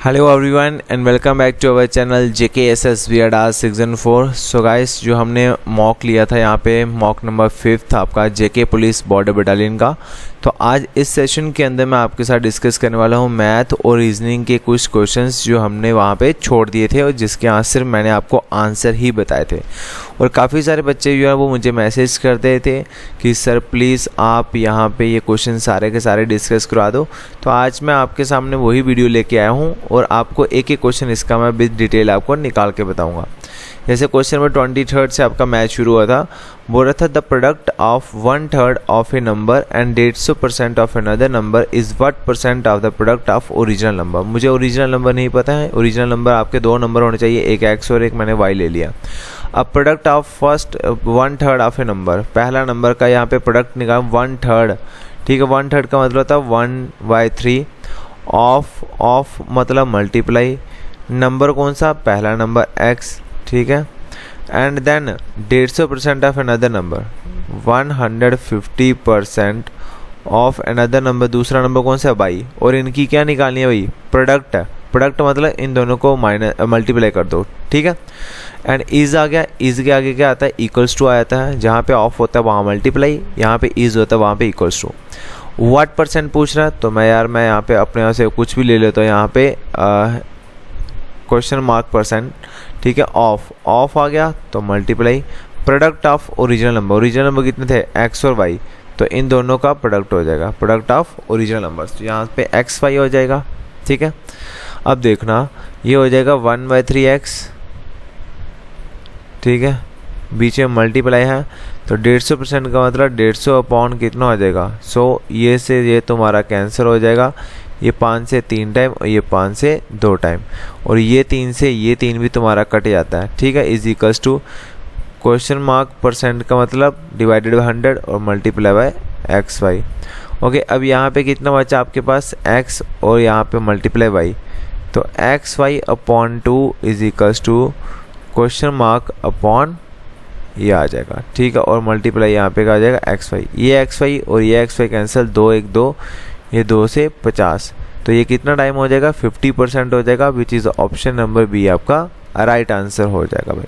Hello everyone and welcome back to our channel JKSS VRDAS section 4। So guys, जो हमने mock लिया था यहाँ पे मॉक नंबर 5 था आपका JK पुलिस बॉर्डर बटालियन का। तो आज इस सेशन के अंदर मैं आपके साथ डिस्कस करने वाला हूँ मैथ और रीजनिंग के कुछ क्वेश्चंस जो हमने वहाँ पे छोड़ दिए थे और जिसके यहाँ सिर्फ मैंने आपको आंसर ही बताए थे। और काफ़ी सारे बच्चे जो है वो मुझे मैसेज करते थे कि सर प्लीज़ आप यहाँ पे ये क्वेश्चन सारे के सारे डिस्कस करवा दो। तो आज मैं आपके सामने वही वीडियो लेके आया हूँ और आपको एक एक क्वेश्चन इसका मैं विद डिटेल आपको निकाल के बताऊँगा। जैसे क्वेश्चन नंबर 23 से आपका मैच शुरू हुआ था, बोल रहा था the product of 1/3 of A number and 150% of another number is what percent of the product of original number. मुझे ओरिजिनल नंबर नहीं पता है। ओरिजिनल नंबर आपके दो नंबर होने चाहिए, एक x और एक मैंने y ले लिया। अब product of first 1/3 of A number, पहला नंबर का यहाँ पे प्रोडक्ट निकाल 1/3। ठीक है, 1/3 का मतलब होता है 1/3 ऑफ मतलब मल्टीप्लाई नंबर कौन सा, पहला नंबर x। ठीक है, and then 150% of another number 150% of another number, दूसरा नंबर कौन सा y। और इनकी क्या निकालनी है भाई, प्रोडक्ट है। प्रोडक्ट मतलब इन दोनों को मल्टीप्लाई कर दो। ठीक है, एंड इज आ गया, इज के आगे क्या आता है, इक्वल्स टू आ जाता है। जहाँ पे ऑफ होता है वहाँ मल्टीप्लाई, यहाँ पे इज होता है वहाँ पे इक्वल्स टू। व्हाट परसेंट पूछ रहा है, तो मैं यहाँ पे अपने यहाँ से कुछ भी ले लेता हूँ। यहाँ पे क्वेश्चन मार्क परसेंट। ठीक है, ऑफ आ गया तो multiply product of original number. Original number कितने थे, x और y, तो इन दोनों का प्रोडक्ट हो जाएगा प्रोडक्ट ऑफ ओरिजिनल नंबर्स। तो यहाँ पे xy हो जाएगा। ठीक है, अब देखना ये हो जाएगा 1/3x। ठीक है, बीच में मल्टीप्लाई है तो 150% का मतलब 150 अपॉन कितना हो जाएगा, 100। ये से ये तुम्हारा कैंसिल हो जाएगा, ये 5 से 3 टाइम और ये 5 से 2 टाइम, और ये 3 से ये 3 भी तुम्हारा कट जाता है। ठीक है, is equals to question mark percent का मतलब डिवाइडेड बाय 100 और मल्टीप्लाई बाय xy। ओके, अब यहाँ पे कितना बचा आपके पास, x और यहाँ पे मल्टीप्लाई y, तो xy upon 2 is equals to question mark upon ये आ जाएगा। ठीक है, और मल्टीप्लाई यहाँ पे क्या आ जाएगा, xy। ये xy और ये xy कैंसिल, 2 1 2, ये 2 से 50, तो ये कितना टाइम हो जाएगा, 50% हो जाएगा, which is option number B आपका राइट आंसर हो जाएगा। भाई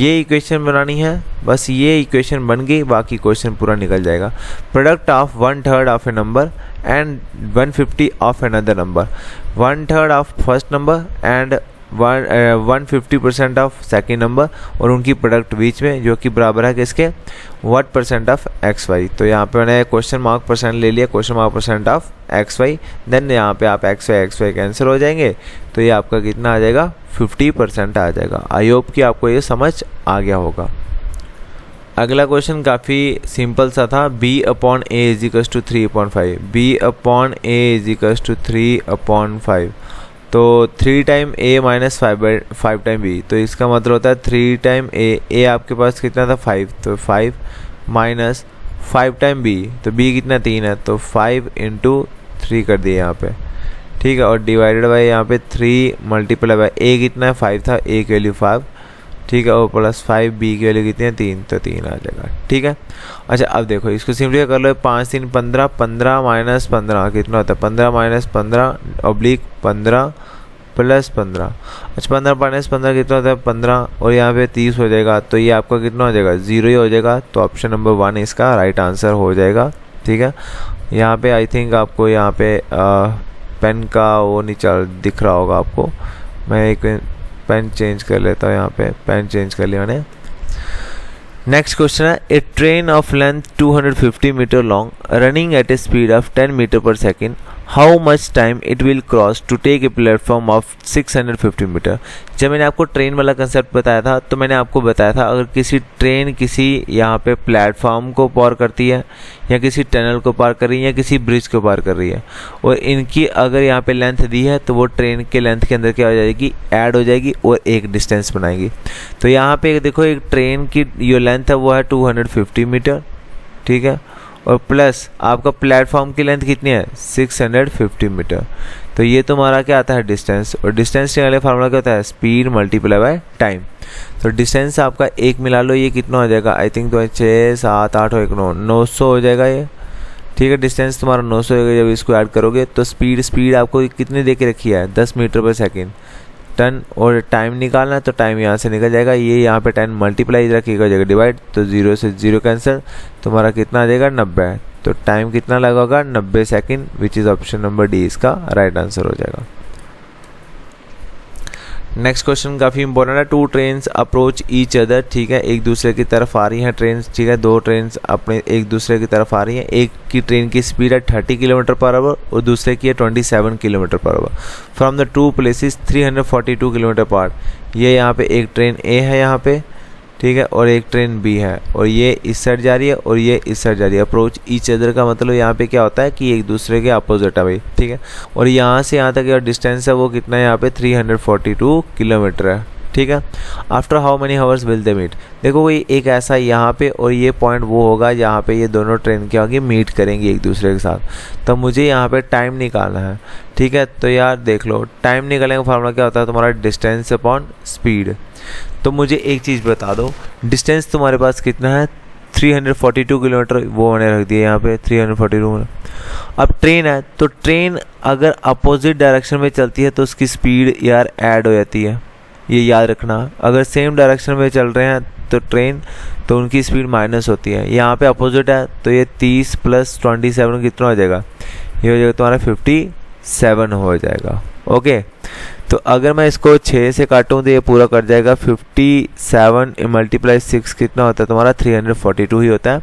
ये इक्वेशन बनानी है, बस ये इक्वेशन बन गई, बाकी क्वेश्चन पूरा निकल जाएगा। Product of 1/3 of A number and 150 of another number, 1/3 of first number and 150% of second number, और उनकी प्रोडक्ट बीच में जो कि बराबर है किसके, व्हाट परसेंट ऑफ xy। तो यहाँ पे मैंने क्वेश्चन मार्क परसेंट ले लिया, question mark percent of xy, then यहाँ पे आप xy कैंसिल हो जाएंगे, तो ये आपका कितना आ जाएगा, 50% आ जाएगा। आई होप कि आपको ये समझ आ गया होगा। अगला क्वेश्चन काफ़ी सिंपल सा था, b/a is equals to 3/5, b/a is equals to 3/5, तो 3 time a minus 5 time b, तो इसका मतलब होता है 3 टाइम a आपके पास कितना था 5, तो 5 माइनस 5 टाइम b, तो b कितना 3 है, तो 5 इंटू 3 कर दिए यहाँ पे। ठीक है, और डिवाइडेड बाई यहाँ पे 3 मल्टीप्लाई बाई a कितना है 5 था, a की वैल्यू 5। ठीक है, और प्लस 5 b की वैल्यू कितनी है 3, तो 3 आ जाएगा। ठीक है, अच्छा अब देखो इसको सिंपली कर लो, 5 3 15, 15 माइनस 15 कितना होता है, 15 माइनस 15 ऑब्लिक 15 प्लस 15। अच्छा 15 माइनस 15 कितना होता है 15, और यहाँ पे 30 हो जाएगा, तो ये आपका कितना हो जाएगा, 0 ही हो जाएगा। तो ऑप्शन नंबर 1 इसका राइट आंसर हो जाएगा। ठीक है, यहाँ पे आई थिंक आपको यहाँ पे पेन का वो नहीं दिख रहा होगा आपको, मैं एक पेन चेंज कर लेता हूँ। यहाँ पे पेन चेंज कर लिया मैंने। नेक्स्ट क्वेश्चन है, a train of length 250 metre long running at a speed of 10 metre per second, how much time it will cross to take a platform of 650 metre. जब मैंने आपको ट्रेन वाला concept बताया था तो मैंने आपको बताया था अगर किसी ट्रेन किसी यहाँ पे प्लेटफॉर्म को पार करती है या किसी टनल को पार कर रही है या किसी ब्रिज को पार कर रही है, और इनकी अगर यहाँ पे लेंथ दी है तो वो ट्रेन के लेंथ के अंदर क्या हो जाएगी, ऐड हो जाएगी और एक डिस्टेंस बनाएगी। तो यहाँ पे देखो एक ट्रेन की जो लेंथ है वो है 250 मीटर। ठीक है, और प्लस आपका प्लेटफॉर्म की लेंथ कितनी है 650 मीटर, तो ये तुम्हारा क्या आता है डिस्टेंस, और डिस्टेंस के वाले फार्मूला क्या होता है, स्पीड मल्टीप्लाई बाय टाइम। तो डिस्टेंस आपका एक मिला लो, ये कितना हो जाएगा, आई थिंक तो 6 7 8 और 1 9 900 हो जाएगा ये। ठीक है। डिस्टेंस तुम्हारा 900 होगा जब इसको ऐड करोगे। तो स्पीड आपको कितनी दे के रखी है, 10 मीटर पर सेकेंड टन। और टाइम निकालना है तो टाइम यहाँ से निकल जाएगा, ये यहाँ पे 10 मल्टीप्लाई रखिएगा जगह डिवाइड, तो 0 से 0 कैंसिल, तुम्हारा कितना आ जाएगा 90। तो टाइम कितना लगा होगा 90 second, which is option number D इसका राइट आंसर हो जाएगा। नेक्स्ट क्वेश्चन काफ़ी इंपॉर्टेंट है। 2 ट्रेन्स अप्रोच ईच अदर, ठीक है, एक दूसरे की तरफ आ रही हैं ट्रेन, ठीक है, 2 ट्रेन्स अपने एक दूसरे की तरफ आ रही हैं। एक की ट्रेन की स्पीड है 30 किलोमीटर पर आवर और दूसरे की है 27 kilometre per our. From the 2 places 342 kilometre पर। ये यहाँ पे एक ट्रेन ए है यहाँ पे, ठीक है, और एक ट्रेन बी है, और ये इस साइड जा रही है और ये इस साइड जा रही है। अप्रोच ईच अदर का मतलब यहाँ पे क्या होता है कि एक दूसरे के अपोजिट है भाई, ठीक है। और यहाँ से यहाँ तक डिस्टेंस है वो कितना है यहाँ पे 342 किलोमीटर है, ठीक है। After how many hours will they meet. देखो वही एक ऐसा यहाँ पे और ये पॉइंट वो होगा जहाँ पे ये दोनों ट्रेन क्या होगी, मीट करेंगी एक दूसरे के साथ। तो मुझे यहाँ पे टाइम निकालना है, ठीक है। तो यार देख लो, टाइम निकालने का फार्मूला क्या होता है तुम्हारा, डिस्टेंस अपॉन स्पीड। तो मुझे एक चीज़ बता दो, डिस्टेंस तुम्हारे पास कितना है 342 किलोमीटर, वो मैंने रख दिया यहाँ पे 342। अब ट्रेन है तो ट्रेन अगर अपोजिट डायरेक्शन में चलती है तो उसकी स्पीड यार ऐड हो जाती है, ये याद रखना। अगर सेम डायरेक्शन में चल रहे हैं तो ट्रेन, तो उनकी स्पीड माइनस होती है। यहाँ पे अपोजिट है तो ये 30 + 27 कितना हो जाएगा, ये हो जाएगा तुम्हारा 57 हो जाएगा। ओके, तो अगर मैं इसको 6 से काटूँ तो ये पूरा कर जाएगा 57 × 6 कितना होता है तुम्हारा 342 ही होता है।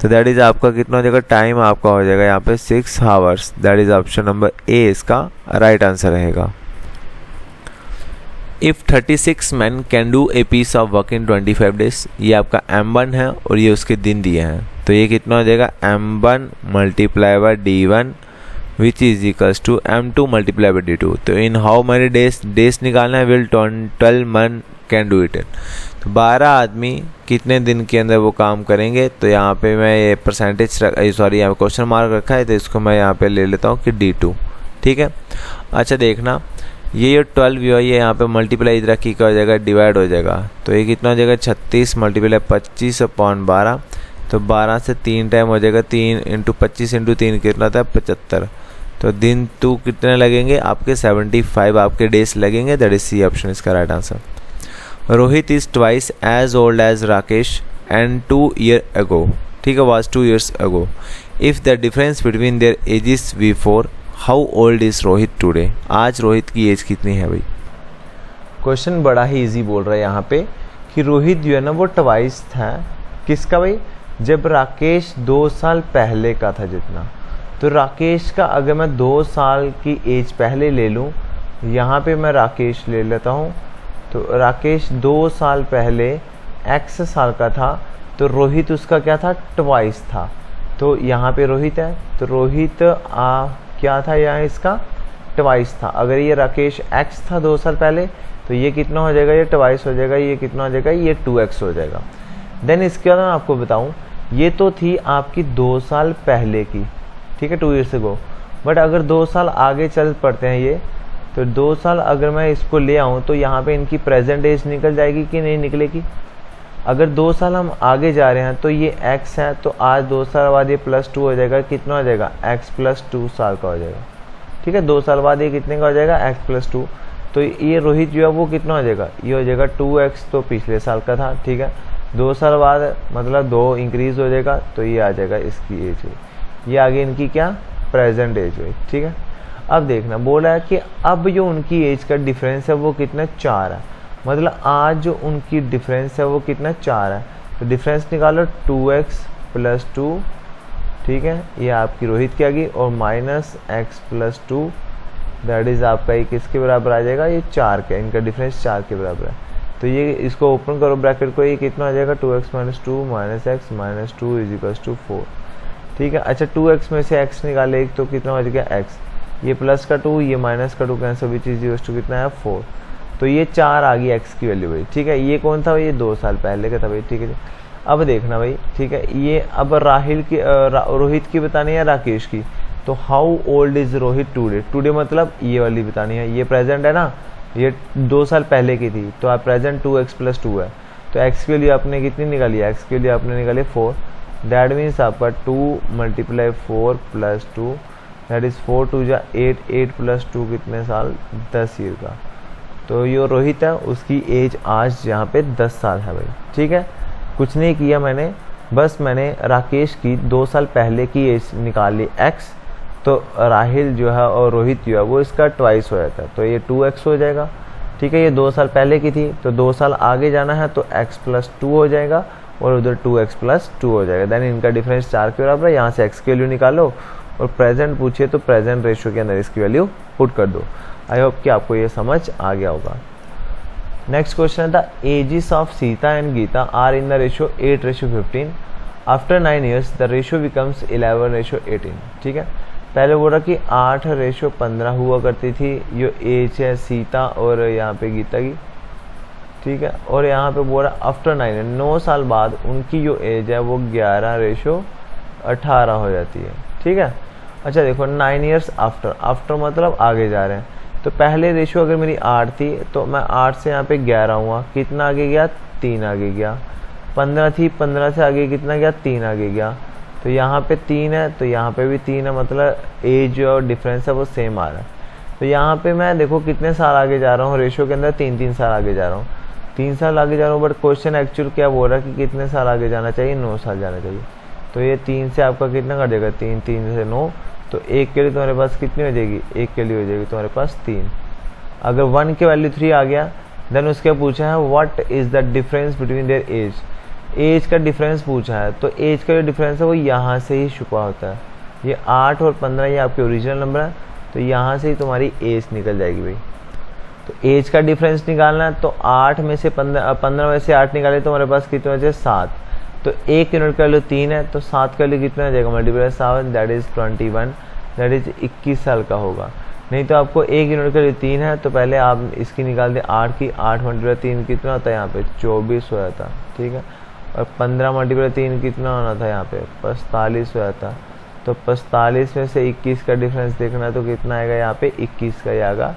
तो दैट इज़ आपका कितना हो जाएगा, टाइम आपका हो जाएगा यहाँ पे 6 hours. That is option number A इसका राइट आंसर रहेगा। If 36 man can do a piece of work in 25 days, ये आपका M1 है और ये उसके दिन दिए हैं। तो ये कितना हो जाएगा M1 × D1 which is equals to M2 × D2। तो इन हाउ मैनी डेज निकालना है, will 12 man can do it in. तो 12 आदमी कितने दिन के अंदर वो काम करेंगे। तो यहाँ पे मैं ये परसेंटेज सॉरी यहाँ पे क्वेश्चन मार्क रखा है, तो इसको मैं यहाँ पे ले लेता हूँ कि D2, ठीक है। अच्छा देखना, ये 12 जो है ये यहाँ पे मल्टीप्लाई इधर की क्या हो जाएगा, डिवाइड हो जाएगा। तो ये कितना हो जाएगा 36 × 25/12। तो 12 से 3 टाइम हो जाएगा, 3 × 25 × 3 कितना था 75। तो दिन 2 कितने लगेंगे आपके 75 आपके डेज लगेंगे। दैट इज सी ऑप्शन इसका right answer. Rohit is twice as old as Rakesh and 2 years ago, ठीक है, was 2 years ago. If the difference between their ages before, how old is Rohit today. आज रोहित की एज कितनी है भाई। क्वेश्चन बड़ा ही इजी बोल रहा है यहाँ पे कि रोहित जो है ना वो ट्वाइस था किसका भाई, जब राकेश 2 साल पहले का था जितना। तो राकेश का अगर मैं 2 साल की एज पहले ले लूँ, यहाँ पे मैं राकेश ले लेता हूँ। तो राकेश 2 साल पहले x साल का था, तो रोहित उसका क्या था, ट्वाइस था। तो यहाँ पे रोहित है, तो रोहित क्या था यहाँ इसका ट्वाइस था। अगर ये राकेश x था 2 साल पहले, तो ये कितना हो जाएगा, ये ट्वाइस हो जाएगा। ये कितना हो जाएगा, ये 2x हो जाएगा। देन इसके बाद मैं आपको बताऊँ, ये तो थी आपकी 2 साल पहले की, ठीक है, 2 years ago। बट अगर 2 साल आगे चल पड़ते हैं ये, तो 2 साल अगर मैं इसको ले आऊँ तो यहाँ पे इनकी प्रेजेंट एज निकल जाएगी कि नहीं निकलेगी। अगर 2 साल हम आगे जा रहे हैं तो ये x है, तो आज 2 साल बाद ये +2 हो जाएगा। कितना हो जाएगा, x + 2 साल का हो जाएगा, ठीक है। 2 साल बाद ये कितने का हो जाएगा, x + 2। तो ये रोहित जो है वो कितना हो जाएगा, ये हो जाएगा 2x, तो पिछले साल का था, ठीक है। 2 साल बाद मतलब 2 इंक्रीज हो जाएगा, तो ये आ जाएगा इसकी एज। ये आगे इनकी क्या प्रेजेंट एज हुई, ठीक है। अब देखना बोला है कि अब जो उनकी एज का डिफरेंस है वो कितना 4 है। मतलब आज जो उनकी डिफरेंस है वो कितना 4 है। तो डिफरेंस निकालो 2x + 2, ठीक है, ये आपकी रोहित की आ गई, और -x + 2 दैट इज़ आपका ये किसके बराबर आ जाएगा, ये 4 के, इनका डिफरेंस 4 के बराबर है। तो ये इसको ओपन करो ब्रैकेट को, ये कितना आ जाएगा 2x - 2 -x - 2 = 4, ठीक है। अच्छा 2x में से x निकाले एक, तो कितना हो जाएगा x, ये प्लस का 2 ये माइनस का 2 cancel, which is equal to कितना है 4। तो ये 4 आ गई x की वैल्यू भाई, ठीक है। ये कौन था भाई, ये 2 साल पहले का था भाई, ठीक है। अब देखना भाई, ठीक है, ये अब राहिल की रोहित की बतानी है राकेश की। तो how old is Rohit today. Today मतलब ये वाली बतानी है, ये प्रेजेंट है ना, ये 2 साल पहले की थी। तो आप प्रेजेंट 2x + 2 है, तो x की वैल्यू आपने कितनी निकाली है, x की वैल्यू आपने निकाली 4। दैट मीन्स आपका 2 × 4 + 2 दैट इज़ 4 × 2 = 8, 8 + 2 कितने साल, 10 ईयर का। तो ये रोहित है, उसकी एज आज यहाँ पे 10 साल है भाई, ठीक है। कुछ नहीं किया मैंने, बस मैंने राकेश की 2 साल पहले की एज निकाल ली x, तो राहिल जो है और रोहित जो है वो इसका ट्वाइस हो जाता है, तो ये 2x हो जाएगा, ठीक है। ये 2 साल पहले की थी, तो 2 साल आगे जाना है तो x + 2 हो जाएगा और उधर 2x + 2 हो जाएगा। देन इनका डिफरेंस 4 के बराबर है। यहाँ से x की वैल्यू निकालो और प्रेजेंट पूछिए तो प्रेजेंट रेशियो के अंदर इसकी वैल्यू पुट कर दो। आई होप कि आपको ये समझ आ गया होगा। नेक्स्ट क्वेश्चन था ages of Sita and Gita are in the ratio 8:15। After 9 years the ratio becomes 11:18। ठीक है, पहले बोल रहा कि 8:15 हुआ करती थी, ये एज है सीता और यहाँ पे गीता की, ठीक है। और यहाँ पे बोल रहा आफ्टर 9 साल बाद उनकी जो एज है वो 11:18 हो जाती है, ठीक है। अच्छा देखो 9 years आफ्टर मतलब आगे जा रहे हैं, तो पहले रेशियो अगर मेरी 8 थी तो मैं 8 से यहाँ पे 11 हुआ, कितना आगे गया, 3 आगे गया। 15 थी, 15 से आगे कितना गया, 3 आगे गया। तो यहाँ पे 3 है तो यहाँ पे भी 3 है, मतलब एज और डिफरेंस है वो सेम आ रहा है। तो यहाँ पे मैं देखो कितने साल आगे जा रहा हूँ रेशियो के अंदर, 3 साल आगे जा रहा हूँ, 3 साल आगे जा रहा हूँ। बट क्वेश्चन एक्चुअल क्या बोल रहा है कि कितने साल आगे जाना चाहिए, 9 साल जाना चाहिए। तो ये 3 से आपका कितना कट जाएगा, 3 से 9, तो 1 के लिए तुम्हारे पास कितनी हो जाएगी, 1 के लिए हो जाएगी तुम्हारे पास 3। अगर 1 के वैल्यू 3 आ गया देन उसके पूछा है what is the difference between their age का डिफरेंस पूछा है। तो एज का जो डिफरेंस है वो यहाँ से ही छुपा होता है। ये 8 और 15 ये आपके ओरिजिनल नंबर है, तो यहाँ से ही तुम्हारी एज निकल जाएगी भाई। तो एज का डिफरेंस निकालना है तो 8 में से 15 में से 8 निकाले तो हमारे पास कितने बचे, 7। तो 1 यूनिट का वैल्यू 3 है, तो 7 का वैल्यू कितना आ जाएगा, multiply 7 that is 21, that is 21 साल का होगा। नहीं तो आपको 1 यूनिट का वैल्यू 3 है, तो पहले आप इसकी निकाल दें 8 की, 8 × 3 कितना होता है यहाँ पे 24 हो जाता, ठीक है। और 15 × 3 कितना होना था यहाँ पे 45 हो जाता। तो 45 में से 21 का डिफरेंस देखना है तो कितना आएगा यहाँ पे 21 का ही आएगा।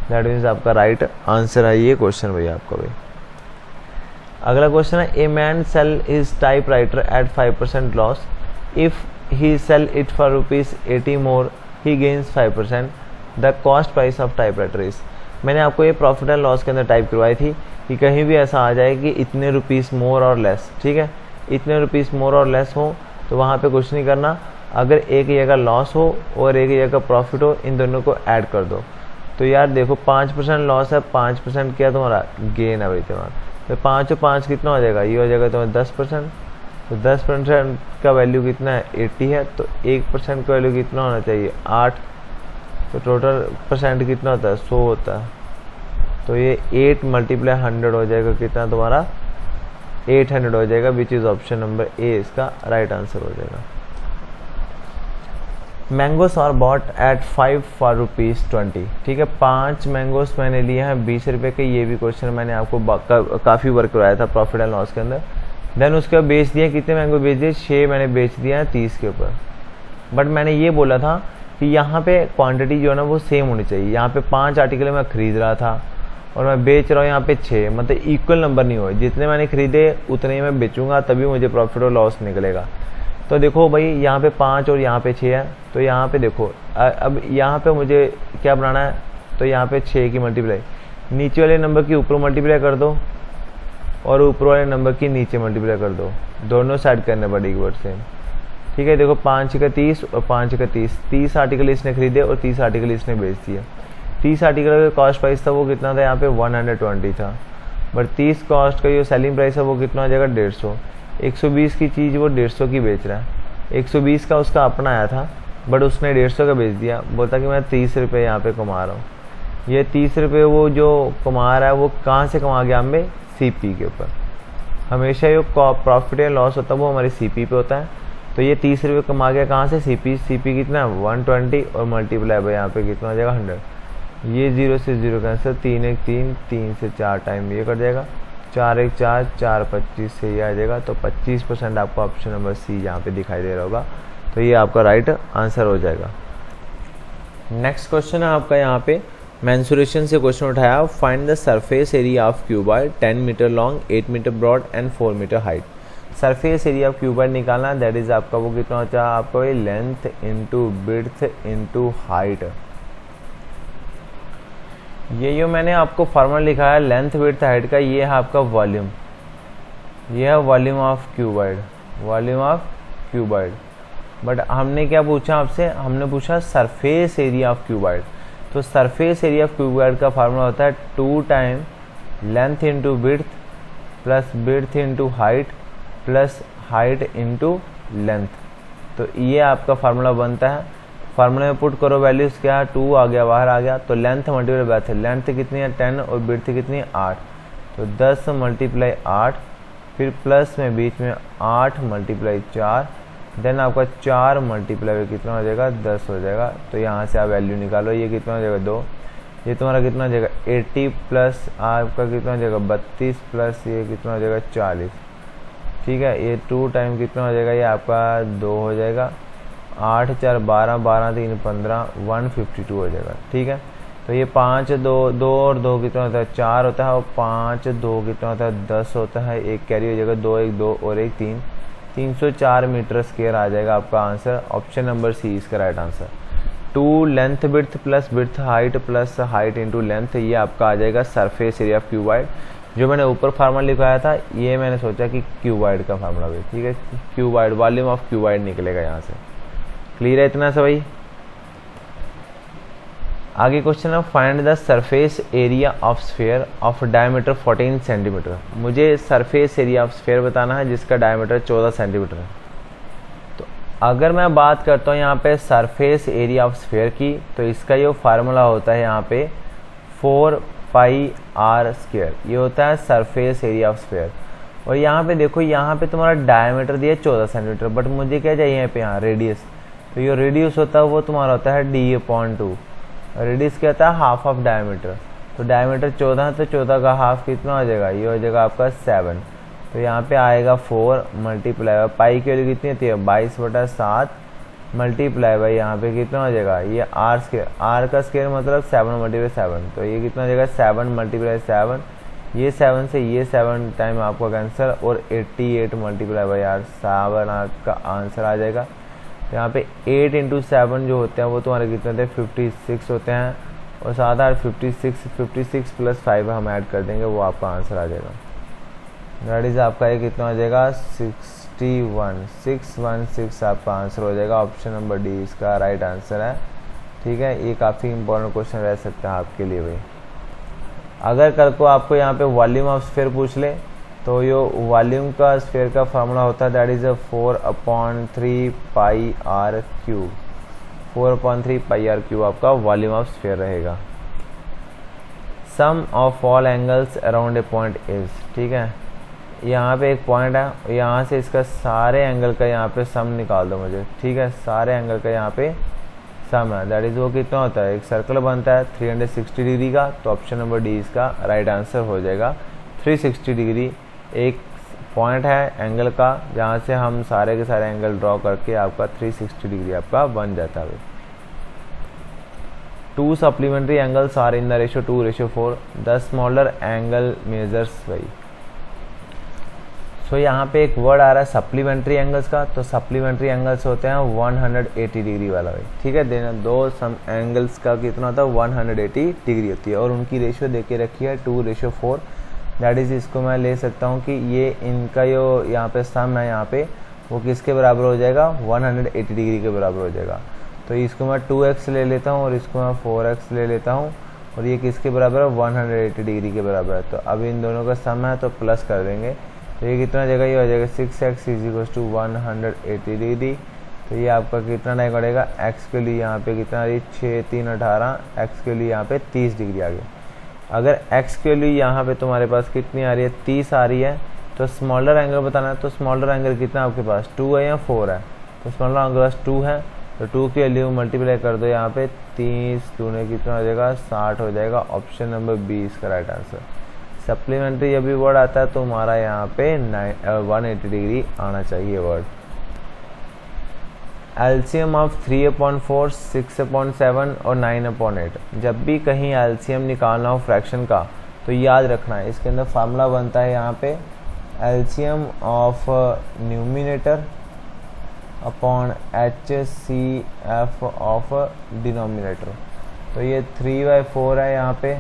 दैट मीन्स आपका राइट आंसर है ये क्वेश्चन भैया आपका भाई। अगला क्वेश्चन है a man sell his typewriter at 5% loss, if he sell it for ₹80 more he gains 5%, the cost price of typewriter is. मैंने आपको ये प्रॉफिट एंड लॉस के अंदर टाइप करवाई थी कि कहीं भी ऐसा आ जाए कि इतने रुपीस मोर और लेस, ठीक है, इतने रुपीस मोर और लेस हो तो वहाँ पे कुछ नहीं करना। अगर एक जगह लॉस हो और एक जगह प्रॉफिट हो, इन दोनों को ऐड कर दो। तो यार देखो 5% लॉस है, 5% क्या तुम्हारा गेन है भाई तुम्हारा, तो 5 और 5 कितना हो जाएगा, ये हो जाएगा तुम्हारा 10%। तो 10% का वैल्यू कितना है 80 है, तो 1% का वैल्यू कितना होना चाहिए 8, तो टोटल परसेंट कितना होता है 100 होता है। तो ये 8 × 100 हो जाएगा कितना तुम्हारा 800 हो जाएगा, which is option number A इसका राइट आंसर हो जाएगा। Mangoes are bought at 5 for ₹20, ठीक है। 5 मैंगोस मैंने लिए हैं 20 रुपये के, ये भी क्वेश्चन मैंने आपको काफ़ी वर्क करवाया था प्रॉफिट एंड लॉस के अंदर। देन उसके बाद बेच दिए, कितने मैंगो बेच दिए 6 मैंने बेच दिया है 30 के ऊपर। बट मैंने ये बोला था कि यहाँ पे क्वांटिटी जो है ना वो सेम होनी चाहिए। यहाँ पे 5 आर्टिकल मैं ख़रीद रहा था और मैं बेच रहा हूँ यहाँ पे 6, मतलब इक्वल नंबर नहीं हुए, जितने मैंने खरीदे उतने ही मैं बेचूंगा, तभी मुझे प्रॉफिट और लॉस निकलेगा। तो देखो भाई यहाँ पे 5 और यहाँ पे 6 है, तो यहाँ पे देखो अब यहाँ पे मुझे क्या बनाना है, तो यहाँ पे 6 की मल्टीप्लाई नीचे वाले नंबर की ऊपर मल्टीप्लाई कर दो और ऊपर वाले नंबर की नीचे मल्टीप्लाई कर दो, दोनों साइड करने पड़ेगी वर्ड सेम, ठीक है। देखो 5 का 30 और 5 का 30, 30 आर्टिकल इसने खरीदे और 30 आर्टिकल इसने बेच दिए। 30 आर्टिकल का कॉस्ट प्राइस था वो कितना था यहाँ पे 120 था, बट 30 कॉस्ट का जो सेलिंग प्राइस है वो कितना हो जाएगा 150। 120 की चीज़ वो 150 की बेच रहा है, 120 का उसका अपना आया था बट उसने 150 का बेच दिया, बोलता कि मैं 30 रुपये यहाँ पे कमा रहा हूँ। ये 30 रुपये वो जो कमा रहा है वो कहाँ से कमा गया, हमें CP के ऊपर। हमेशा जो प्रॉफिट या लॉस होता है वो हमारे CP पे होता है। तो ये 30 रुपये कमा गया कहाँ से, CP कितना है 120 और मल्टीप्लाई भाई यहाँ पे कितना हो जाएगा 100। ये 0 से 0 कैंसिल, 3 1 3, 3 से 4 टाइम ये कट जाएगा, 4 1 4, 4 25 से ये आ जाएगा। तो 25% आपको ऑप्शन नंबर सी यहाँ पे दिखाई दे रहा होगा, तो ये आपका राइट आंसर हो जाएगा। नेक्स्ट क्वेश्चन है आपका यहाँ पे मेंसुरेशन से क्वेश्चन उठाया, find the surface area of cuboid 10 metre long, 8 metre broad and 4 metre height. Surface area of cuboid निकालना, दैट इज आपका वो कितना होता है आपको length into width into height. ये जो मैंने आपको फॉर्मूला लिखा है लेंथ विड्थ हाइट का, ये है आपका वॉल्यूम, ये है volume of cuboid, volume of cuboid. But हमने क्या पूछा आपसे, हमने पूछा सरफेस एरिया ऑफ क्यूबॉइड। तो सरफेस एरिया ऑफ क्यूबॉइड का फार्मूला होता है 2 time length into width plus width into height plus height into length. तो ये आपका फार्मूला बनता है। फार्मूले में पुट करो वैल्यूज़ क्या है, 2 आ गया बाहर आ गया, तो लेंथ मल्टीप्लाई बाय लेंथ कितनी है 10 और विड्थ कितनी है 8, तो 10 मल्टीप्लाई 8, फिर प्लस में बीच में 8 मल्टीप्लाई 4, देन आपका 4 मल्टीप्लाई कितना हो जाएगा 10 हो जाएगा। तो यहाँ से आप वैल्यू निकालो, ये कितना हो जाएगा 2, ये तुम्हारा कितना हो जाएगा 80 प्लस आपका कितना हो जाएगा 32 प्लस ये कितना हो जाएगा 40, ठीक है। ये 2 टाइम कितना हो जाएगा, ये आपका 2 हो जाएगा, 8 4 12 12 3 15 152 हो जाएगा, ठीक है। तो ये 5 2 और 2 कितना होता है 4 होता है, और 5 2 कितना होता है 10 होता है, एक कैरी हो जाएगा 2 1 2 और 1 3, 304 मीटर स्क्वायर आ जाएगा आपका आंसर। ऑप्शन नंबर सी इसका right answer. 2 length width plus width height plus height into length, ये आपका आ जाएगा सरफेस एरिया ऑफ क्यूबॉइड। जो मैंने ऊपर फार्मूला लिखाया था ये मैंने सोचा कि क्यूबॉइड का फार्मूला भी, ठीक है, क्यूबॉइड वॉल्यूम ऑफ क्यूबॉइड निकलेगा यहाँ से। क्लियर है इतना सा भाई। आगे क्वेश्चन है find the surface area of sphere of diameter 14 centimetre. मुझे सरफेस एरिया ऑफ स्फीयर बताना है जिसका डायमीटर 14 सेंटीमीटर है। तो अगर मैं बात करता हूँ यहाँ पे सरफेस एरिया ऑफ स्फीयर की, तो इसका ये फार्मूला होता है यहाँ पे 4 पाई आर स्क्वायर, ये होता है सरफेस एरिया ऑफ स्फीयर। और यहाँ पे देखो, यहाँ पे तुम्हारा डायमीटर दिया 14 सेंटीमीटर, बट मुझे क्या चाहिए यहाँ पे, यहाँ रेडियस। तो ये रेडियस होता है वो तुम्हारा होता है d/2। रेडियस क्या होता है हाफ ऑफ डायमीटर। तो डायमीटर 14 है, तो 14 का हाफ कितना हो जाएगा, ये हो जाएगा आपका 7। तो यहाँ पे आएगा 4 मल्टीप्लाई पाई की वैल्यू कितनी होती है 22/7 मल्टीप्लाई बाई यहाँ पे कितना हो जाएगा, ये आर स्क्वायर, आर का स्क्वायर मतलब 7 मल्टीप्लाई 7, तो ये कितना हो जाएगा 7 मल्टीप्लाई 7, ये 7 से ये 7 टाइम आपका कैंसर, और 88 मल्टीप्लाई बाई आर 7 आपका आंसर आ जाएगा। यहाँ पे 8 इंटू 7 जो होते हैं वो तुम्हारे कितने होते हैं 56 होते हैं, और 7 8 56 प्लस 5 हम ऐड कर देंगे, वो आपका आंसर आ जाएगा। दैट इज आपका ये कितना हो जाएगा 616 आपका आंसर हो जाएगा। ऑप्शन नंबर डी इसका राइट आंसर है, ठीक है। ये काफ़ी इंपॉर्टेंट क्वेश्चन रह सकता है आपके लिए भाई। अगर कल को आपको यहाँ पे वॉल्यूम ऑफ स्फीयर पूछ ले, तो ये वॉल्यूम का स्फीयर का फार्मूला होता है that is 4/3 pi r cube, 4/3 pi r cube आपका वॉल्यूम ऑफ स्फीयर रहेगा। Sum of all angles around a point is, ठीक है। यहाँ पे एक पॉइंट है, यहाँ से इसका सारे एंगल का यहाँ पे सम निकाल दो मुझे, ठीक है। सारे एंगल का यहाँ पे सम है, दैट इज वो कितना होता है, एक सर्कल बनता है 360 डिग्री का। तो ऑप्शन नंबर डी इसका राइट आंसर हो जाएगा। 360 डिग्री एक पॉइंट है एंगल का, जहाँ से हम सारे के सारे एंगल ड्रॉ करके आपका 360 डिग्री आपका बन जाता है। 2 supplementary angles are in the ratio 2:4, the smaller angle measures भाई। सो यहाँ पे एक वर्ड आ रहा है सप्लीमेंट्री एंगल्स का, तो सप्लीमेंट्री एंगल्स होते हैं 180 डिग्री वाला भाई, ठीक है। देना 2 सम एंगल्स का कितना होता है 180 डिग्री होती है, और उनकी रेशियो दे के रखी है 2:4। दैट इज़ इसको मैं ले सकता हूँ कि ये इनका जो यहाँ पे सम है यहाँ पे वो किसके बराबर हो जाएगा 180 डिग्री के बराबर हो जाएगा। तो इसको मैं 2x ले लेता हूँ और इसको मैं 4x ले लेता हूँ, और ये किसके बराबर है 180 डिग्री के बराबर है। तो अब इन दोनों का सम है तो प्लस कर देंगे, तो ये कितना जगह ये हो जाएगा 6x = 180 डिग्री। तो ये आपका कितना टाइम पड़ेगा, x के लिए यहाँ पे कितना आ रही है 6 3 18, x के लिए यहाँ पे 30 डिग्री आ गया। अगर x के लिए यहाँ पे तुम्हारे पास कितनी आ रही है 30 आ रही है, तो स्मॉलर एंगल बताना है। तो स्मॉलर एंगल कितना आपके पास 2 है या 4 है, तो स्मॉलर एंगल पास 2 है, तो 2 की वैल्यू मल्टीप्लाई कर दो यहाँ पे 30 दूने कितना हो जाएगा 60 हो जाएगा। ऑप्शन नंबर बी इसका राइट आंसर। सप्लीमेंट्री जब भी वर्ड आता है तो हमारा यहाँ पे 180 डिग्री आना चाहिए वर्ड। एलसीएम ऑफ 3/4, 6/7 और 9/8। जब भी कहीं एलसीएम निकालना हो फ्रैक्शन का तो याद रखना है, इसके अंदर फार्मूला बनता है यहाँ पे LCM of numerator upon HCF of denominator. तो ये 3/4 है यहाँ पे,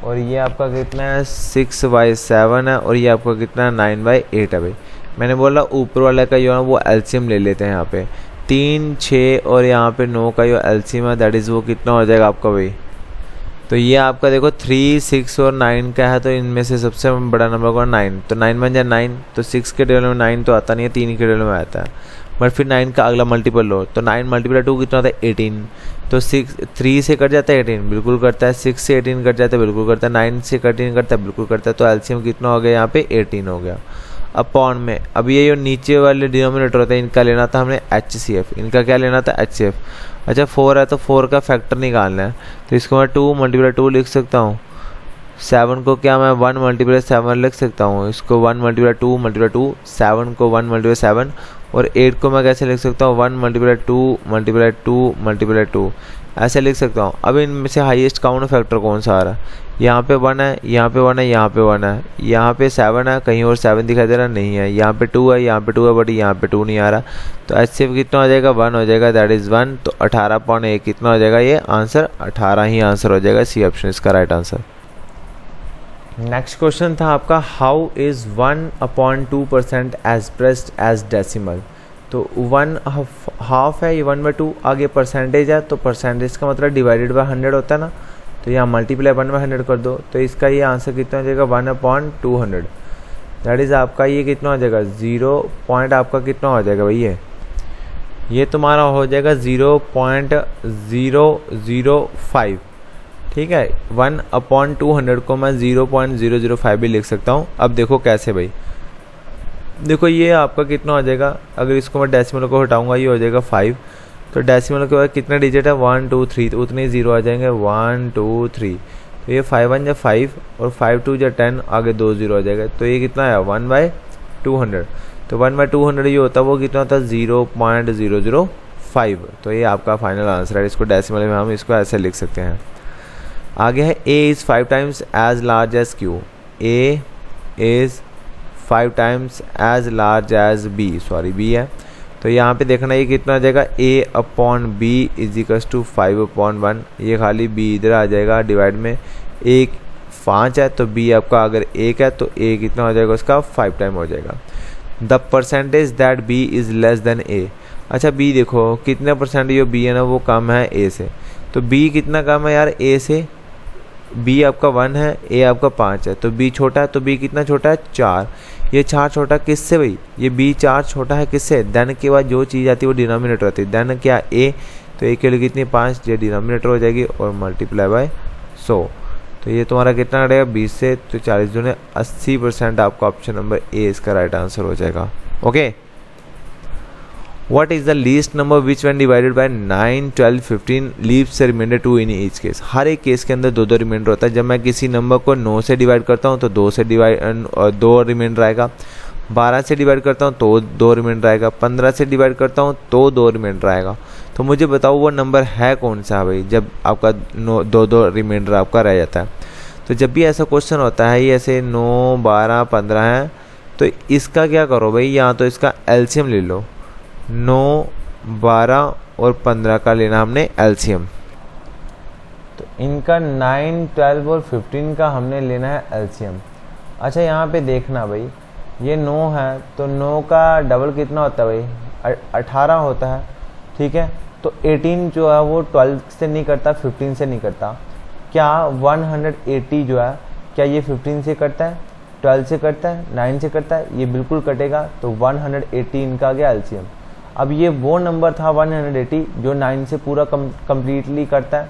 और ये आपका कितना है 6/7 है, और ये आपका कितना है 9/8 है भाई। मैंने बोला ऊपर वाले का जो है वो एलसीएम ले लेते हैं यहाँ पे 3, 6 और यहाँ पे 9 का जो एलसीएम है दैट इज़ वो कितना हो जाएगा आपका भाई। तो ये आपका देखो 3, 6 और 9 का है, तो इनमें से सबसे बड़ा नंबर कौन 9, तो 9 बन जाए 9, तो 6 के टेबल में 9 तो आता नहीं है, 3 के टेबल में आता है, बट फिर 9 का अगला मल्टीपल लो, तो 9 × 2 कितना होता है 18, तो 3 से कट जाता है 18 बिल्कुल करता है, 6 से 18 कट जाता है बिल्कुल करता है, 9 से 18 करता है बिल्कुल करता है, तो एलसीएम कितना हो गया यहाँ पे 18 हो गया। अपॉन में अब ये जो नीचे वाले डिनोमिनेटर होते हैं इनका लेना था हमने HCF, इनका क्या लेना था HCF। अच्छा 4 है तो 4 का फैक्टर निकालना है, तो इसको मैं 2 × 2 लिख सकता हूँ। 7 को क्या मैं 1 × 7 लिख सकता हूँ, इसको 1 × 2 × 2, 7 को 1 × 7, और 8 को मैं कैसे लिख सकता हूँ 1 × 2 × 2 × 2 ऐसे लिख सकता हूँ। अब इनमें से हाईएस्ट काउंट फैक्टर कौन सा आ रहा है, यहाँ पे 1 है, यहाँ पे 1 है, यहाँ पे 1 है, यहाँ पे 7 है, कहीं और 7 दिखाई दे रहा नहीं है, यहाँ पे 2 है, यहाँ पे 2 है, बट यहाँ पे 2 नहीं आ रहा, तो HCF कितना हो जाएगा 1 हो जाएगा, दैट इज़ 1, तो 18.1 कितना हो जाएगा, ये आंसर 18 ही आंसर हो जाएगा, सी ऑप्शन इसका राइट आंसर। नेक्स्ट क्वेश्चन था आपका how is 1/2% expressed as decimal. तो 1/2 है, ये 1/2, आगे परसेंटेज है, तो परसेंटेज का मतलब डिवाइडेड बाय 100 होता है ना, तो यहाँ मल्टीप्लाई 1/100 कर दो, तो इसका ये आंसर कितना हो जाएगा 1/200, दैट इज़ आपका ये कितना हो जाएगा 0 पॉइंट आपका कितना हो जाएगा भाई, ये तुम्हारा हो जाएगा 0.005, ठीक है। 1/200 को मैं 0.005 भी लिख सकता हूँ। अब देखो कैसे भाई, देखो ये आपका कितना हो जाएगा, अगर इसको मैं डेसिमल को हटाऊंगा ये हो जाएगा 5, तो डेसिमल के बाद कितने डिजिट है 1, 2, 3, तो उतने 0 आ जाएंगे 1, 2, 3, तो ये 5 1 = 5 और 5 2 = 10, आगे 2 0 आ जाएगा, तो ये कितना है 1/200, तो 1/200 ये होता है वो कितना होता है 0.005, तो ये आपका फाइनल आंसर है। इसको डेसिमल में हम इसको ऐसे लिख सकते हैं। आगे है A is 5 times as large as Q, A is 5 times as large as B, sorry B है, तो यहाँ पे देखना ये कितना आ जाएगा A/B = 5/1, ये खाली B इधर आ जाएगा डिवाइड में, A 5 है तो B आपका अगर 1 है तो A कितना हो जाएगा उसका 5 टाइम हो जाएगा। The percentage that B is less than A, अच्छा B देखो कितने परसेंट जो B है ना वो कम है A से, तो B कितना कम है यार A से, B आपका 1 है, A आपका 5 है, तो B छोटा है, तो B कितना छोटा है 4, ये 4 छोटा किससे भाई, ये B 4 छोटा है किससे, देन के बाद जो चीज़ आती है वो डिनोमिनेटर आती है, देन क्या A, तो A के लिए कितनी 5, ये डिनोमिनेटर हो जाएगी और मल्टीप्लाई बाय 100, तो ये तुम्हारा कितना रहेगा 20 से, तो 40 दूने 80% आपका ऑप्शन नंबर A इसका राइट आंसर हो जाएगा। Okay, What is the least number which when divided by 9, 12, 15 leaves a remainder 2 in each case? हर एक केस के अंदर 2 रिमाइंडर होता है। जब मैं किसी नंबर को 9 से डिवाइड करता हूँ तो 2 रिमाइंडर आएगा, 12 से डिवाइड करता हूँ तो 2 रिमाइंडर आएगा, 15 से डिवाइड करता हूँ तो 2 रिमाइंडर आएगा। तो मुझे बताओ वो नंबर है कौन सा भाई जब आपका 2 रिमाइंडर आपका रह जाता है। तो जब भी ऐसा क्वेश्चन होता है ये ऐसे 9, 12, 15 है, तो इसका क्या करो भाई, यहाँ तो इसका एलसीएम ले लो, 9, 12 और 15 का लेना हमने एलसीएम, तो इनका 9, 12 और 15 का हमने लेना है एलसीएम। अच्छा यहाँ पे देखना भाई, ये 9 है तो 9 का डबल कितना होता है भाई 18 होता है, ठीक है। तो 18 जो है वो 12 से नहीं करता, 15 से नहीं करता। क्या 180 जो है क्या ये 15 से करता है, 12 से करता है, 9 से करता है, ये बिल्कुल कटेगा, तो 180 इनका आ गया एलसीएम। अब ये वो नंबर था 180 जो 9 से पूरा कम्प्लीटली करता है,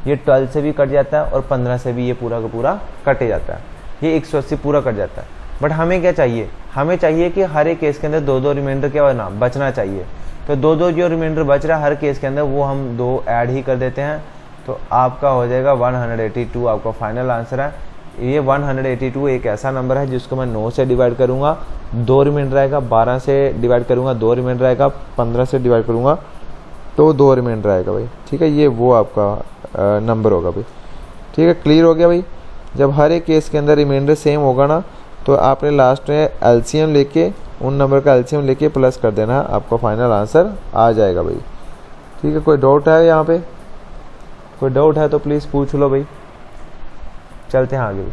ये 12 से भी कट जाता है और 15 से भी ये पूरा का पूरा कटे जाता है, ये 180 पूरा कट जाता है। बट हमें क्या चाहिए, हमें चाहिए कि हर एक केस के अंदर 2 रिमाइंडर क्या होना बचना चाहिए, तो 2 जो रिमाइंडर बच रहा है हर केस के अंदर वो हम 2 ऐड ही कर देते हैं, तो आपका हो जाएगा 182 आपका फाइनल आंसर है। ये 182 एक ऐसा नंबर है जिसको मैं 9 से डिवाइड करूंगा 2 रिमाइंडर आएगा, 12 से डिवाइड करूंगा 2 रिमाइंडर आएगा, 15 से डिवाइड करूंगा तो 2 रिमाइंडर आएगा भाई, ठीक है। ये वो आपका नंबर होगा भाई, ठीक है। क्लियर हो गया भाई। जब हर एक केस के अंदर रिमाइंडर सेम होगा ना तो आपने लास्ट में एलसीएम लेके, उन नंबर का एलसीएम लेके प्लस कर देना, आपका फाइनल आंसर आ जाएगा भाई। ठीक है, कोई डाउट है यहाँ पे? कोई डाउट है तो प्लीज़ पूछ लो भाई। चलते हैं आगे।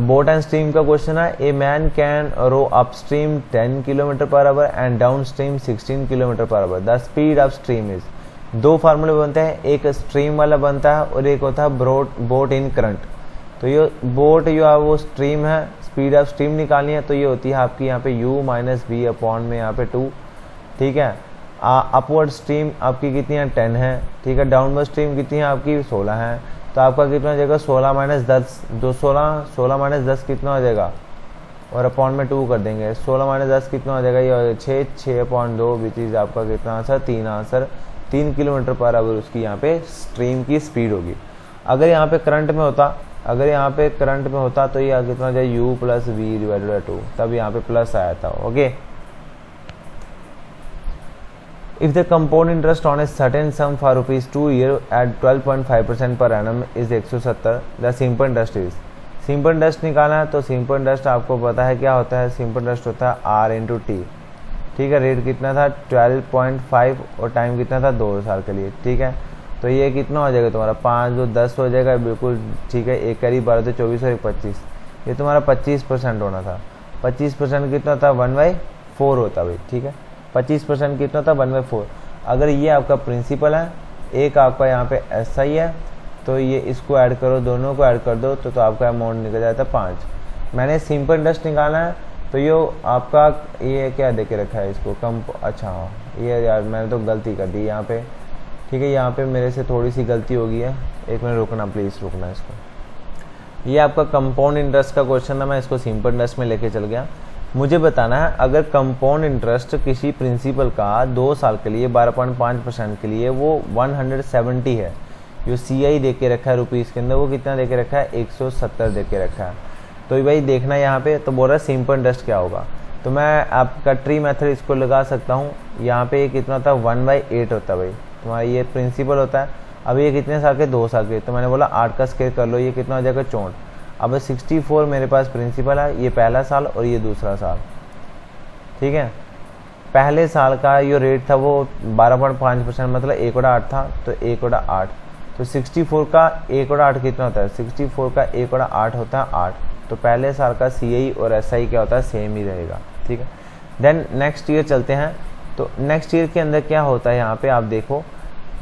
बोट एंड स्ट्रीम का क्वेश्चन है, a man can row upstream 10 kilometre per hour and down stream 16 kilometre per hour, the speed of stream is. दो फार्मूले बनते हैं, एक स्ट्रीम वाला बनता है और एक होता है बोट इन करंट। तो ये बोट जो है वो स्ट्रीम है, स्पीड ऑफ स्ट्रीम निकालनी है तो ये होती है आपकी यहाँ पे u माइनस बी अपॉन में यहाँ पे 2। ठीक है, अपवर्ड स्ट्रीम आपकी कितनी है 10 है। ठीक है, डाउनवर्ड स्ट्रीम कितनी है आपकी 16 है। तो आपका कितना हो जाएगा 16 माइनस 10, 16 माइनस 10 कितना हो जाएगा, और अपॉन में 2 कर देंगे। 16 माइनस 10 कितना हो जाएगा, ये हो जाएगा 6/2 विच इज आपका कितना answer 3 answer 3 kilometre per our उसकी यहाँ पे स्ट्रीम की स्पीड होगी। अगर यहाँ पे करंट में होता, तो ये कितना हो जाए u plus v divided by 2, तब यहाँ पे प्लस आया था। Okay, if the compound interest on a certain sum for rupees 2 year at 12.5% per annum is 170, the simple interest is। Simple interest निकालना है तो सिंपल इंटरेस्ट आपको पता है क्या होता है, सिंपल इंटरेस्ट होता है r इंटू टी। ठीक है, रेट कितना था 12.5 और टाइम कितना था 2 साल के लिए। ठीक है, तो ये कितना हो जाएगा तुम्हारा 5 2 10 हो जाएगा बिल्कुल। ठीक है, एक करीब 12 तो 24 और 25, ये तुम्हारा 25% होना था। 25% कितना था 1/4 होता भाई। ठीक है, 25% कितना था 1/4। अगर ये आपका प्रिंसिपल है, एक आपका यहाँ पे SI है, तो ये इसको ऐड करो, दोनों को ऐड कर दो तो आपका अमाउंट निकल जाता है 5। मैंने सिंपल इंटरेस्ट निकाला है तो ये आपका ये क्या दे के रखा है इसको कम, अच्छा हाँ ये यार मैंने तो गलती कर दी यहाँ पे। ठीक है, यहाँ पे मेरे से थोड़ी सी गलती हो गई है, एक मिनट रुकना प्लीज़, रुकना इसको। ये आपका कंपाउंड इंटरेस्ट का क्वेश्चन है, मैं इसको सिंपल इंटरेस्ट में लेके चल गया। मुझे बताना है अगर कंपाउंड इंटरेस्ट किसी प्रिंसिपल का 2 साल के लिए 12.5% के लिए वो 170 है, जो CI दे के रखा है रुपीज़ के अंदर, वो कितना दे के रखा है 170 दे के रखा है। तो भाई देखना यहाँ पे, तो बोल रहा है सिंपल इंटरेस्ट क्या होगा, तो मैं आपका ट्री मेथड इसको लगा सकता हूँ। यहाँ पे ये कितना था 1/8 होता है भाई, तुम्हारा ये प्रिंसिपल होता है। अब ये कितने साल के 2 साल के, तो मैंने बोला 8 का स्केयर कर लो, ये कितना हो जाएगा 64। अब 64 मेरे पास प्रिंसिपल है, ये पहला साल और ये दूसरा साल। ठीक है, पहले साल का जो रेट था वो 12.5% मतलब 1/8 था, तो 1/8 तो 64 का 1/8 कितना होता है, 64 का 1/8 होता है 8। तो पहले साल का CI और SI क्या होता है सेम ही रहेगा। ठीक है, देन नेक्स्ट ईयर चलते हैं। तो नेक्स्ट ईयर के अंदर क्या होता है, यहाँ पे आप देखो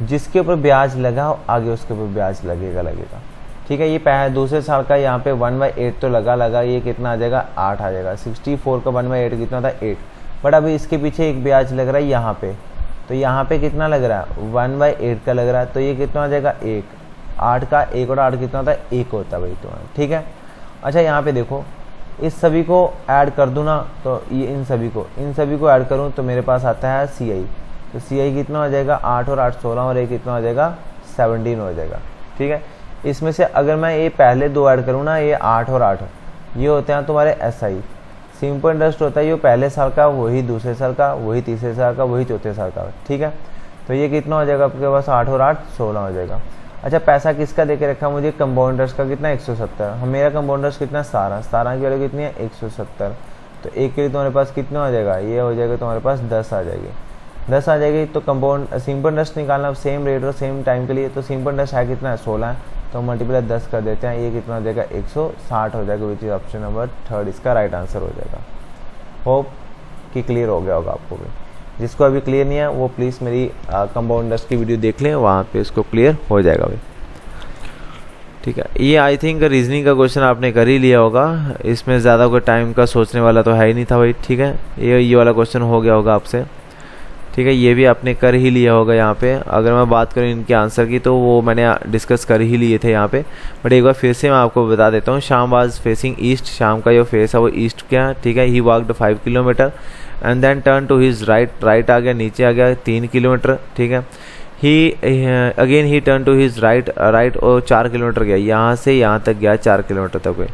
जिसके ऊपर ब्याज लगा आगे उसके ऊपर ब्याज लगेगा। ठीक है, ये दूसरे साल का यहाँ पे 1/8 तो लगा, ये कितना आ जाएगा 8 आ जाएगा। 64 का 1/8 कितना था 8, बट अभी इसके पीछे एक ब्याज लग रहा है यहाँ पे, तो यहाँ पे कितना लग रहा है 1/8 का लग रहा है, तो ये कितना आ जाएगा 1। 8 का 1/8 कितना होता है 1 होता है भाई तुम्हारा। ठीक है, अच्छा यहाँ पे देखो इस सभी को ऐड कर दूँ ना, तो ये इन सभी को ऐड करूँ तो मेरे पास आता है CI। तो CI कितना हो जाएगा 8 और 8 16 और ये कितना हो जाएगा 17 हो जाएगा। ठीक है, इसमें से अगर मैं ये पहले 2 ऐड करूँ ना, ये 8 और 8 ये होते हैं तुम्हारे SI। सिंपल इंटरेस्ट होता है ये पहले साल का, वही दूसरे साल का, वही तीसरे साल का, वही चौथे साल का। ठीक है, तो ये कितना हो जाएगा आपके पास 8 और 8 16 हो जाएगा। अच्छा, पैसा किसका दे के रखा मुझे, कंपाउंड इंटरेस्ट का कितना 170। हम मेरा कंपाउंड इंटरेस्ट कितना 17 की वैल्यू कितनी है 170। तो एक के लिए तुम्हारे पास कितना हो जाएगा, ये हो जाएगा तुम्हारे पास 10 आ जाएगी। 10 आ जाएगी तो कंपाउंड सिंपल इंटरेस्ट निकालना सेम रेट और सेम टाइम के लिए, तो सिंपल इंटरेस्ट है कितना है 16 है, तो मल्टीप्लाई 10 कर देते हैं, ये कितना हो जाएगा 160 हो जाएगा, विच इज ऑप्शन नंबर 3 इसका राइट आंसर हो जाएगा। होप कि क्लियर हो गया होगा आपको भी। जिसको अभी क्लियर नहीं है वो प्लीज़ मेरी कंपाउंड इंटरेस्ट की वीडियो देख लें, वहाँ पे इसको क्लियर हो जाएगा भाई। ठीक है, ये आई थिंक रीजनिंग का क्वेश्चन आपने कर ही लिया होगा, इसमें ज़्यादा कोई टाइम का सोचने वाला तो है ही नहीं था भाई। ठीक है, ये वाला क्वेश्चन हो गया होगा आपसे। ठीक है, ये भी आपने कर ही लिया होगा यहाँ पे। अगर मैं बात करूँ इनके आंसर की तो वो मैंने डिस्कस कर ही लिए थे यहाँ पे, बट एक बार फिर से मैं आपको बता देता हूँ। शाम वाज फेसिंग ईस्ट, शाम का जो फेस है वो ईस्ट क्या। ठीक है, he walked 5 kilometre and then turn to his right आ गया, नीचे आ गया 3 किलोमीटर। ठीक है, again he turn to his right और 4 किलोमीटर गया, यहाँ से यहाँ तक गया 4 किलोमीटर तक।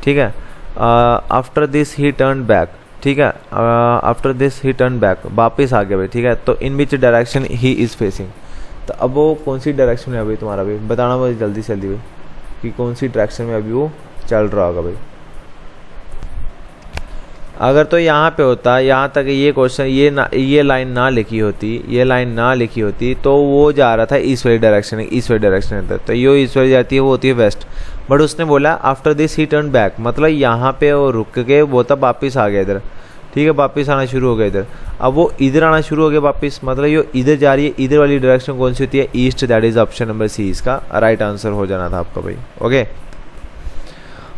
ठीक है, after this he turn back. ठीक है, after this he turn back, वापस आ गया भाई। ठीक है, तो in which direction he is facing, तो अब वो कौन सी डायरेक्शन में है भाई तुम्हारा भाई, बताना भाई जल्दी से जल्दी भाई कि कौन सी डायरेक्शन में अभी वो चल रहा होगा भाई। अगर तो यहाँ पे होता, यहाँ तक ये क्वेश्चन, ये लाइन ना लिखी होती तो वो जा रहा था ईस्ट वाली डायरेक्शन में, तो ये ईस्ट वाली जाती है, वो होती है वेस्ट। बट उसने बोला after this he turn back, मतलब यहाँ पे वो रुक के वो तब वापस आ गया इधर, ठीक है, वापस आना शुरू हो गया इधर। अब वो इधर आना शुरू हो गया वापस, मतलब ये इधर जा रही है, इधर वाली डायरेक्शन कौन सी होती है? East. That is option number C, इसका राइट आंसर हो जाना था आपका भाई। ओके,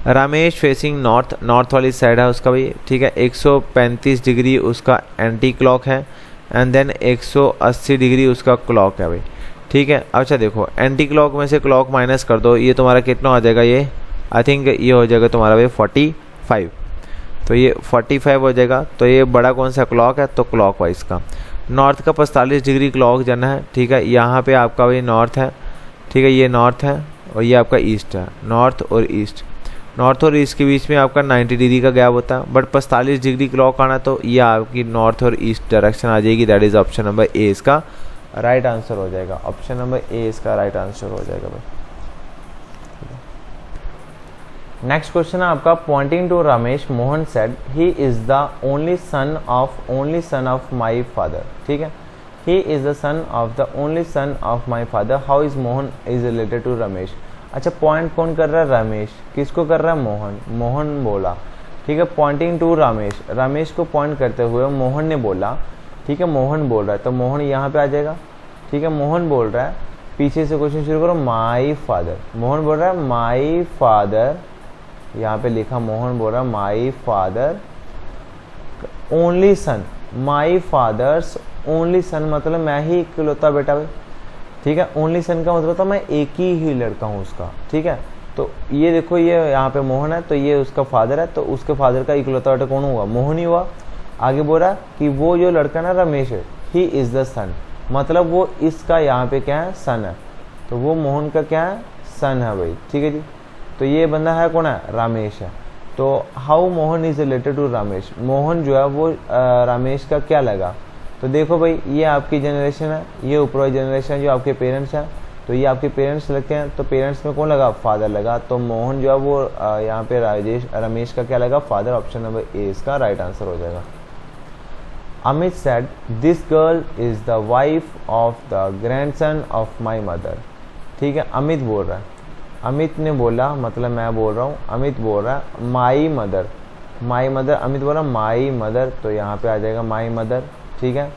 रमेश फेसिंग नॉर्थ वाली साइड है उसका भाई, ठीक है। 135 डिग्री उसका एंटी क्लॉक है, एंड देन 180 डिग्री उसका क्लॉक है भाई, ठीक है। अच्छा देखो, एंटी क्लॉक में से क्लॉक माइनस कर दो, ये तुम्हारा कितना आ जाएगा? ये आई थिंक ये हो जाएगा तुम्हारा भाई 45, तो ये 45 हो जाएगा। तो ये बड़ा कौन सा क्लॉक है? तो क्लॉक वाइज का नॉर्थ का 45 डिग्री क्लॉक जाना है, ठीक है। यहाँ पे आपका भाई नॉर्थ है, ठीक है, ये नॉर्थ है और ये आपका ईस्ट है। नॉर्थ और ईस्ट के बीच में आपका 90 डिग्री का गैप होता है, बट 45 डिग्री क्लॉक आना, तो ये आपकी नॉर्थ और ईस्ट डायरेक्शन आ जाएगी। That is option number A इसका राइट आंसर हो जाएगा। ऑप्शन नंबर ए इसका राइट आंसर हो जाएगा भाई। नेक्स्ट क्वेश्चन है आपका, pointing to Ramesh Mohan said he is the only son of my father, ठीक है। He is the son of the only son of my father, how is Mohan is related to Ramesh. अच्छा, point कौन कर रहा है? रमेश। किसको कर रहा है? मोहन बोला, ठीक है। पॉइंटिंग टू रमेश को पॉइंट करते हुए मोहन ने बोला, ठीक है, मोहन बोल रहा है, तो मोहन यहाँ पे आ जाएगा, ठीक है। मोहन बोल रहा है, पीछे से क्वेश्चन शुरू करो, माई फादर। मोहन बोल रहा है माई फादर, यहाँ पे लिखा मोहन बोल रहा है my father only son, my father's only son, मतलब मैं ही इकलौता बेटा भाई, ठीक है। ओनली सन का मतलब था मैं एक ही लड़का हूँ उसका, ठीक है। तो ये देखो, ये यहाँ पे मोहन है, तो ये उसका फादर है, तो उसके फादर का इकलौता बेटा कौन हुआ? मोहन ही हुआ। आगे बोल रहा कि वो जो लड़का ना रमेश है, ही इज द सन, मतलब वो इसका यहाँ पे क्या है? सन है, तो वो मोहन का क्या है? सन है भाई, ठीक है जी। तो ये बंदा है कौन है? रमेश है। तो how Mohan is related to Ramesh, Mohan जो है वो रमेश का क्या लगा? तो देखो भाई, ये आपकी जनरेशन है, ये ऊपर जनरेशन जो आपके पेरेंट्स हैं, तो ये आपके पेरेंट्स लगते हैं, तो पेरेंट्स में कौन लगा? फादर लगा। तो मोहन जो है वो यहाँ पे रमेश का क्या लगा? फादर। ऑप्शन नंबर ए इसका राइट आंसर हो जाएगा। Amit said this girl is the wife of the grandson of my mother, ठीक है। अमित बोल रहा है, अमित ने बोला, मतलब मैं बोल रहा हूँ, अमित बोल रहा है माई मदर, अमित बोल रहा माई मदर, तो यहाँ पे आ जाएगा माई मदर, ठीक है।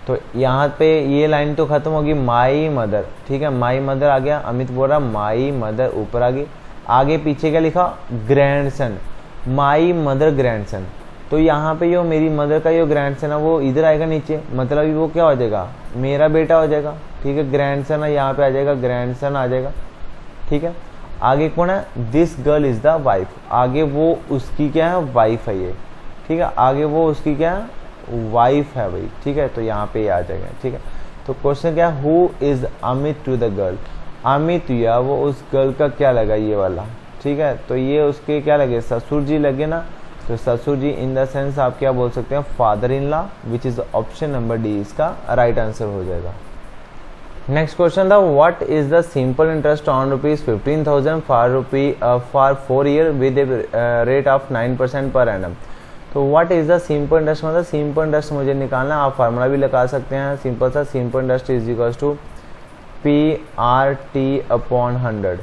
तो यहाँ पे ये लाइन तो खत्म होगी, माई मदर, ठीक है, माई मदर आ गया। अमित बोल रहा माई मदर, ऊपर आ गई। आगे पीछे क्या लिखा? Grandson, my mother grandson. तो यहाँ पे जो मेरी मदर का जो ग्रैंडसन है वो इधर आएगा नीचे, मतलब वो क्या हो जाएगा? मेरा बेटा हो जाएगा, ठीक है। ग्रैंडसन है, यहाँ पे आ जाएगा ग्रैंडसन आ जाएगा, ठीक है। आगे कौन है? This girl is the wife, आगे वो उसकी क्या है? वाइफ है ये, ठीक है। आगे वो उसकी क्या है? वाइफ है भाई, ठीक है। तो यहाँ पे आ जाएगा, ठीक है। तो क्वेश्चन क्या है? Who is Amit to the girl, Amit या वो उस गर्ल का क्या लगा? ये वाला, ठीक है। तो ये उसके क्या लगे? ससुर जी लगे ना, तो ससुर जी इन द सेंस आप क्या बोल सकते हैं? Father in law, which is option number D इसका राइट आंसर हो जाएगा। नेक्स्ट क्वेश्चन था, what is the simple interest on ₹15,000 for 4 year with rate of 9% per annum. तो what is the simple interest, मतलब सिंपल इंटरेस्ट मुझे निकालना, आप formula भी लगा सकते हैं सिंपल सा, simple interest is equal to PRT/100।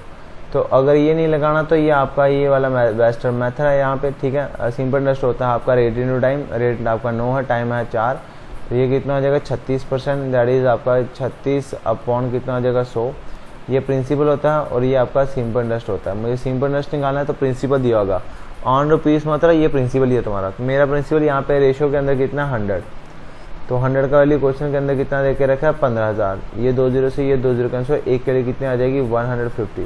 तो अगर ये नहीं लगाना तो ये आपका ये वाला बेस्ट मेथड है यहाँ पे, ठीक है। सिंपल इंटरेस्ट होता है आपका रेट इनटू टाइम, रेट आपका 9 है, टाइम है 4, तो ये कितना हो जाएगा? 36%, दैट इज आपका 36 अपॉन कितना हो जाएगा? 100। ये प्रिंसिपल होता है और ये आपका सिंपल इंटरेस्ट होता है। मुझे सिंपल इंटरेस्ट निकालना है तो प्रिंसिपल दिया होगा ऑन रुपीज़, मतलब ये प्रिंसिपल ही है तुम्हारा। मेरा प्रिंसिपल यहाँ पे रेशियो के अंदर कितना? 100, तो 100 का वैल्यू क्वेश्चन के अंदर कितना देके रखा है? 15,000। ये 2 जीरो से ये 2 जीरो कैंसिल, एक के लिए कितने आ जाएगी? 150।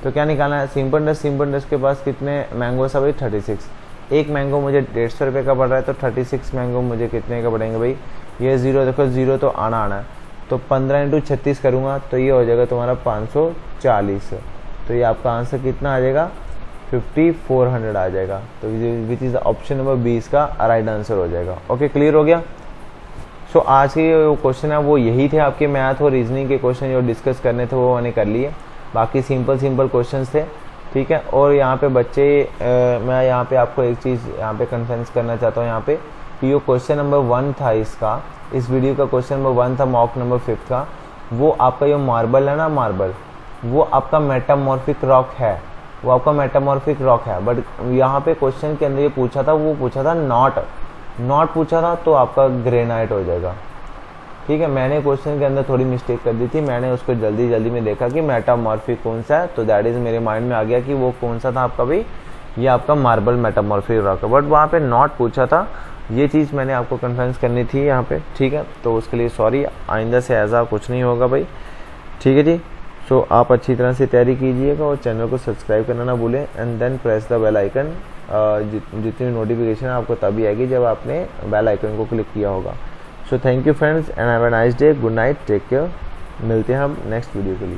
तो क्या निकालना है? सिंपल इंटरेस्ट के पास कितने मैंगोस है भाई? 36। एक मैंगो मुझे 150 रुपये का पड़ रहा है, तो 36 मैंगो मुझे कितने का पड़ेंगे भाई? ये जीरो देखो, जीरो तो आना है, तो 15 × 36 करूँगा तो ये हो जाएगा तुम्हारा 540। तो ये आपका आंसर कितना आ जाएगा? 5400 आ जाएगा। तो which is option number B इसका राइट आंसर हो जाएगा। ओके, क्लियर हो गया। सो आज के जो क्वेश्चन है वो यही थे, आपके मैथ और रीजनिंग के क्वेश्चन जो डिस्कस करने थे वो मैंने कर लिए। बाकी सिंपल क्वेश्चंस थे, ठीक है। और यहाँ पे बच्चे मैं यहाँ पे आपको एक चीज़ यहाँ पे कन्फ्रेंस करना चाहता हूँ यहाँ पे कि जो क्वेश्चन नंबर 1 था इसका, इस वीडियो का क्वेश्चन नंबर 1 था मॉक नंबर 5 का, वो आपका जो मार्बल है ना, मार्बल वो आपका मेटामॉर्फिक रॉक है, वो आपका मेटामॉर्फिक रॉक है। बट यहाँ पे क्वेश्चन के अंदर ये पूछा था, वो पूछा था नॉट पूछा था, तो आपका ग्रेनाइट हो जाएगा। ठीक है, मैंने क्वेश्चन के अंदर थोड़ी मिस्टेक कर दी थी, मैंने उसको जल्दी में देखा कि मेटामॉर्फिक कौन सा है, तो दैट इज मेरे माइंड में आ गया कि वो कौन सा था आपका भाई, ये आपका मार्बल मेटामॉर्फिक रॉक है। बट वहाँ पे नॉट पूछा था, ये चीज़ मैंने आपको कन्फ्रेंस करनी थी यहाँ पे। ठीक है, तो उसके लिए सॉरी, आइंदा से ऐसा कुछ नहीं होगा भाई। ठीक है जी। सो आप अच्छी तरह से तैयारी कीजिएगा और चैनल को सब्सक्राइब करना ना भूलें and then press the bell icon. जितनी नोटिफिकेशन आपको तभी आएगी जब आपने बेल आइकन को क्लिक किया होगा। So thank you friends and have a nice day, good night, take care. मिलते हैं हम नेक्स्ट वीडियो के लिए।